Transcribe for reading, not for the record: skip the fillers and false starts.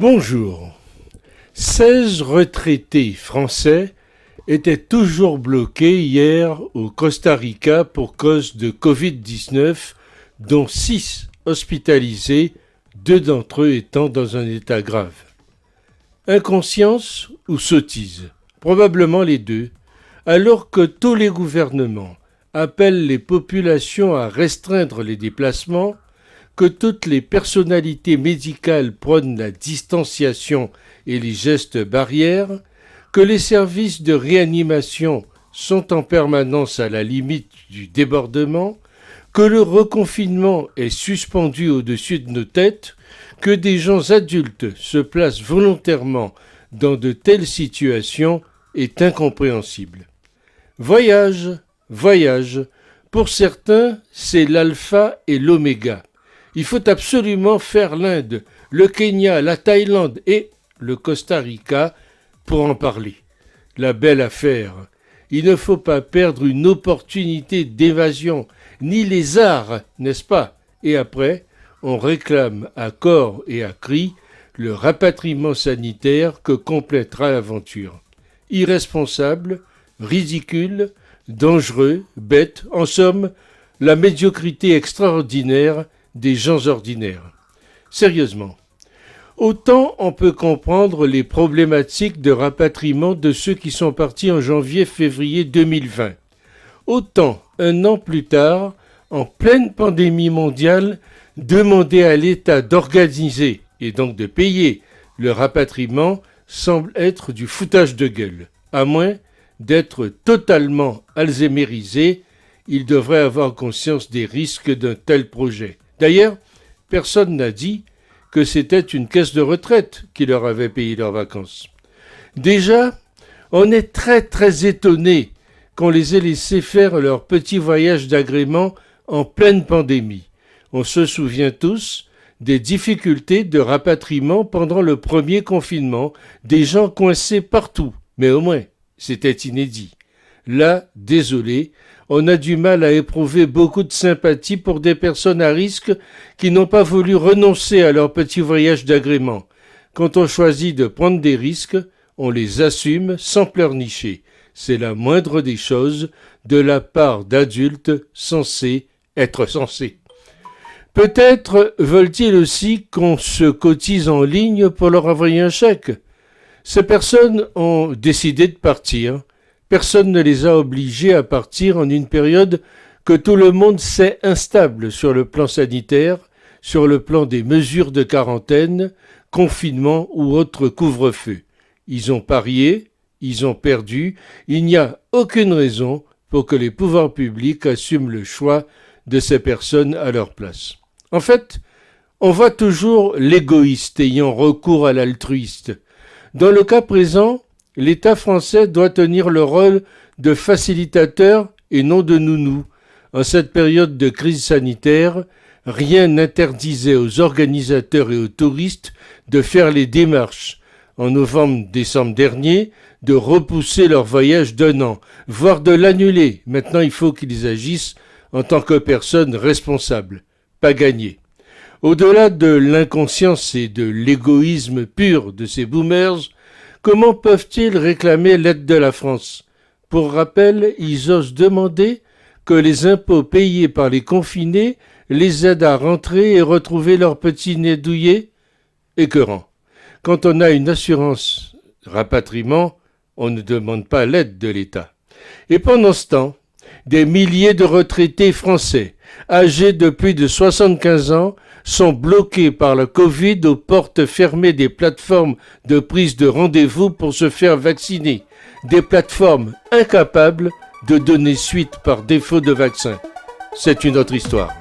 Bonjour. 16 retraités français étaient toujours bloqués hier au Costa Rica pour cause de Covid-19, dont 6 hospitalisés, 2 d'entre eux étant dans un état grave. Inconscience ou sottise? Probablement les deux, alors que tous les gouvernements appellent les populations à restreindre les déplacements, que toutes les personnalités médicales prônent la distanciation et les gestes barrières, que les services de réanimation sont en permanence à la limite du débordement, que le reconfinement est suspendu au-dessus de nos têtes, que des gens adultes se placent volontairement dans de telles situations est incompréhensible. Voyage, pour certains, c'est l'alpha et l'oméga. Il faut absolument faire l'Inde, le Kenya, la Thaïlande et le Costa Rica pour en parler. La belle affaire. Il ne faut pas perdre une opportunité d'évasion, ni les arts, n'est-ce pas? Et après, on réclame à corps et à cri le rapatriement sanitaire que complétera l'aventure. Irresponsable, ridicule, dangereux, bête, en somme, la médiocrité extraordinaire des gens ordinaires. Sérieusement, autant on peut comprendre les problématiques de rapatriement de ceux qui sont partis en janvier-février 2020. Autant, un an plus tard, en pleine pandémie mondiale, demander à l'État d'organiser et donc de payer le rapatriement semble être du foutage de gueule. À moins d'être totalement alzheimerisé, il devrait avoir conscience des risques d'un tel projet. D'ailleurs, personne n'a dit que c'était une caisse de retraite qui leur avait payé leurs vacances. Déjà, on est très étonné qu'on les ait laissés faire leur petit voyage d'agrément en pleine pandémie. On se souvient tous des difficultés de rapatriement pendant le premier confinement, des gens coincés partout, mais au moins, c'était inédit. Là, désolé, on a du mal à éprouver beaucoup de sympathie pour des personnes à risque qui n'ont pas voulu renoncer à leur petit voyage d'agrément. Quand on choisit de prendre des risques, on les assume sans pleurnicher. C'est la moindre des choses de la part d'adultes censés être sensés. Peut-être veulent-ils aussi qu'on se cotise en ligne pour leur envoyer un chèque. Ces personnes ont décidé de partir. Personne ne les a obligés à partir en une période que tout le monde sait instable sur le plan sanitaire, sur le plan des mesures de quarantaine, confinement ou autre couvre-feu. Ils ont parié, ils ont perdu, il n'y a aucune raison pour que les pouvoirs publics assument le choix de ces personnes à leur place. En fait, on voit toujours l'égoïste ayant recours à l'altruiste. Dans le cas présent, l'État français doit tenir le rôle de facilitateur et non de nounou. En cette période de crise sanitaire, rien n'interdisait aux organisateurs et aux touristes de faire les démarches, en novembre-décembre dernier, de repousser leur voyage d'un an, voire de l'annuler. Maintenant, il faut qu'ils agissent en tant que personnes responsables. Pas gagné. Au-delà de l'inconscience et de l'égoïsme pur de ces boomers, comment peuvent-ils réclamer l'aide de la France? Pour rappel, ils osent demander que les impôts payés par les confinés les aident à rentrer et retrouver leur petit nez douillet? Écœurant. Quand on a une assurance rapatriement, on ne demande pas l'aide de l'État. Et pendant ce temps, des milliers de retraités français, âgés de plus de 75 ans, sont bloqués par la Covid aux portes fermées des plateformes de prise de rendez-vous pour se faire vacciner. Des plateformes incapables de donner suite par défaut de vaccin. C'est une autre histoire.